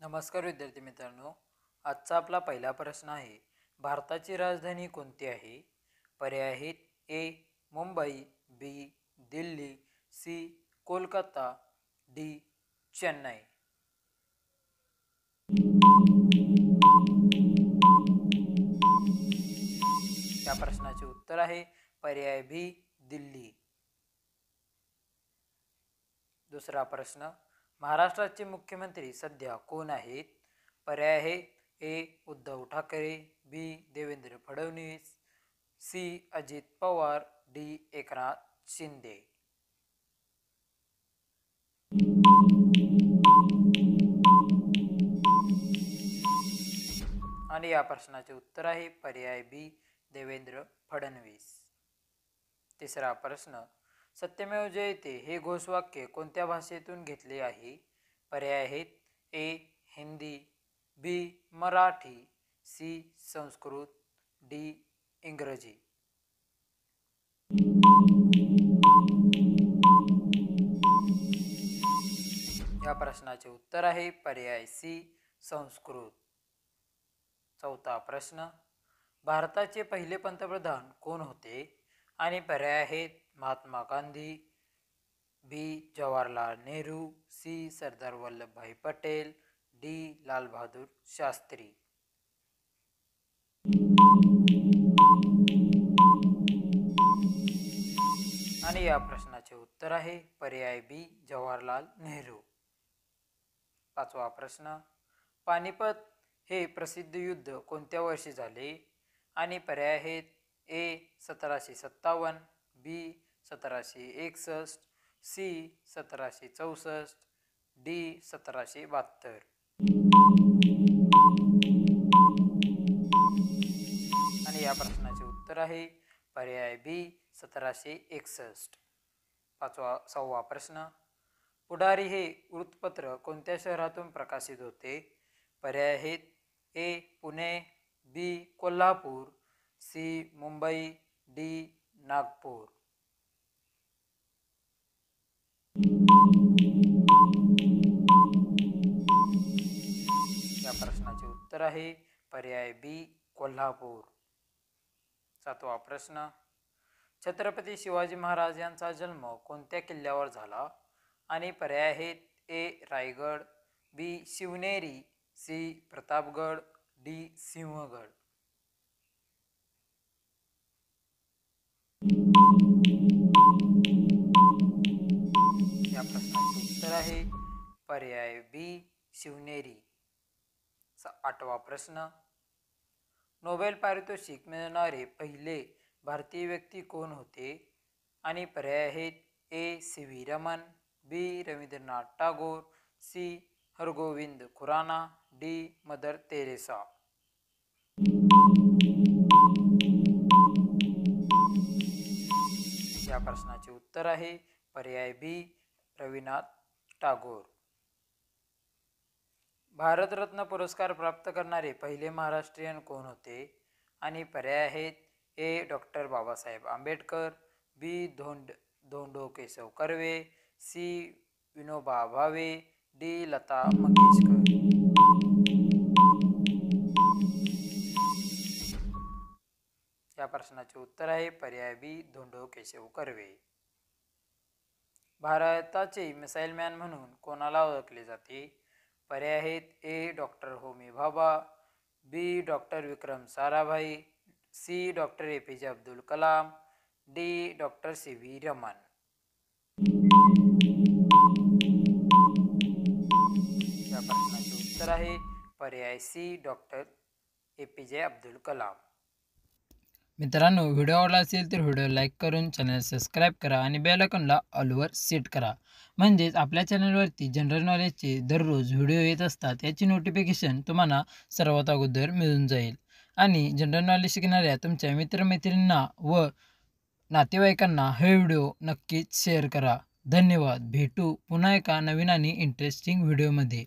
नमस्कार विद्यार्थी मित्रांनो, आजचा आपला पहिला प्रश्न आहे, भारताची राजधानी कोणती आहे? पर्याय आहेत ए मुंबई, बी दिल्ली, सी कोलकाता, डी चेन्नई. या प्रश्नाचे उत्तर आहे पर्याय बी दिल्ली. दुसरा प्रश्न, महाराष्ट्राचे मुख्यमंत्री सध्या कोण आहेत? पर्याय आहे ए उद्धव ठाकरे, बी देवेंद्र फडणवीस, सी अजित पवार, डी एकनाथ शिंदे. आणि या प्रश्नाचे उत्तर आहे पर्याय बी देवेंद्र फडणवीस. तिसरा प्रश्न, सत्यमेव जयते हे घोषवाक्य कोणत्या भाषेतून घेतले आहे? पर्याय आहेत ए हिंदी, बी मराठी, सी संस्कृत, डी इंग्रजी. या प्रश्नाचे उत्तर आहे पर्याय सी संस्कृत. चौथा प्रश्न, भारताचे पहिले पंतप्रधान कोण होते? आणि पर्याय आहेत महात्मा गांधी, बी जवाहरलाल नेहरू, सी सरदार वल्लभभाई पटेल, डी लाल बहादूर शास्त्री. आणि या प्रश्नाचे उत्तर आहे पर्याय बी जवाहरलाल नेहरू. पाचवा प्रश्न, पानिपत हे प्रसिद्ध युद्ध कोणत्या वर्षी झाले? आणि पर्याय आहेत ए 1757, बी 1761, सी 1764, डी 1772. आणि या प्रश्नाचे उत्तर आहे पर्याय बी 1761. सहावा प्रश्न, पुढारी हे वृत्तपत्र कोणत्या शहरातून प्रकाशित होते? पर्याय आहेत ए पुणे, बी कोल्हापूर, सी मुंबई, डी नागपूर. या प्रश्नाचे उत्तर आहे पर्याय बी कोल्हापूर. सातवा प्रश्न, छत्रपती शिवाजी महाराज यांचा जन्म कोणत्या किल्ल्यावर झाला? आणि पर्याय आहेत ए रायगड, बी शिवनेरी, सी प्रतापगड, डी सिंहगड. या प्रश्नाचे उत्तर आहे पर्याय बी शिवनेरी. आठवा प्रश्न, नोबेल पारितोषिक मिळवणारे पहिले भारतीय व्यक्ती कोण होते? आणि पर्याय आहेत A C V Raman, B Rabindranath Tagore, C Hargobind Khorana, D Mother Teresa. या प्रश्नाचे उत्तर आहे पर्याय बी रवींद्रनाथ टागोर. भारतरत्न पुरस्कार प्राप्त करणारे पहिले महाराष्ट्रीयन कोण होते? आणि पर्याय आहेत A doctor Babasaheb Ambedkar, B Dhondo Keshav Karve, C Vinoba Bhave, D Lata Mangeshkar. या प्रश्नाचे उत्तर आहे पर्याय बी धोंडो केशव कर्वे. भारताचे मिसाईल मॅन म्हणून कोणाला ओळखले जाते? पर्याय आहेत A doctor Homi Bhabha, B doctor Vikram Sarabhai, C doctor APJ Abdul Kalam, D doctor C V Raman. या प्रश्नाचे उत्तर आहे पर्याय C doctor APJ Abdul Kalam. मित्रांनो, व्हिडिओ आवडला असेल तर व्हिडिओ लाईक करून चॅनल सबस्क्राईब करा आणि बेल आयकॉनला ऑलवर सेट करा. म्हणजेच आपल्या चॅनलवरती जनरल नॉलेजचे दररोज व्हिडिओ येत असतात, याची नोटिफिकेशन तुम्हाला सर्वात अगोदर मिळून जाईल. आणि जनरल नॉलेज शिकणाऱ्या तुमच्या मित्रमैत्रिणींना व नातेवाईकांना हे व्हिडिओ नक्कीच शेअर करा. धन्यवाद. भेटू पुन्हा एका नवीन आणि इंटरेस्टिंग व्हिडिओमध्ये.